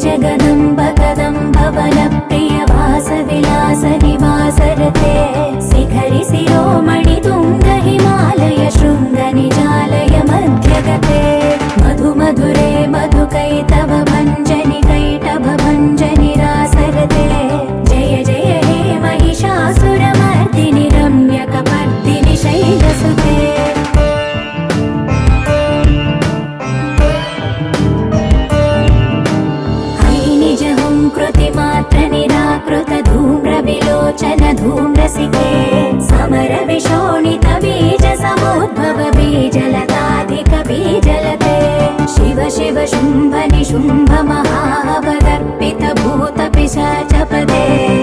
जगदम्ब कदम्ब वनप्रिय वासविलास निवासरते शिखरि शिरोमणि तुङ्ग हिमालय शृङ्ग निजालय मध्यगते मधु मधुरे मधुकैतव भञ्जनि कैटभ भञ्जनि रासरते जय जय हे महिषासुरमर्दिनि रम्यकपर्दिनि शैलसुते कृतिमात्र निराकृत धूम्र विलोचन धूम्रसिके समर विशोणित बीज समुद्भव बीजलताधिक बीजलते शिव शिव शुम्भ निशुम्भ महावदर्पित भूत पिशाच पदे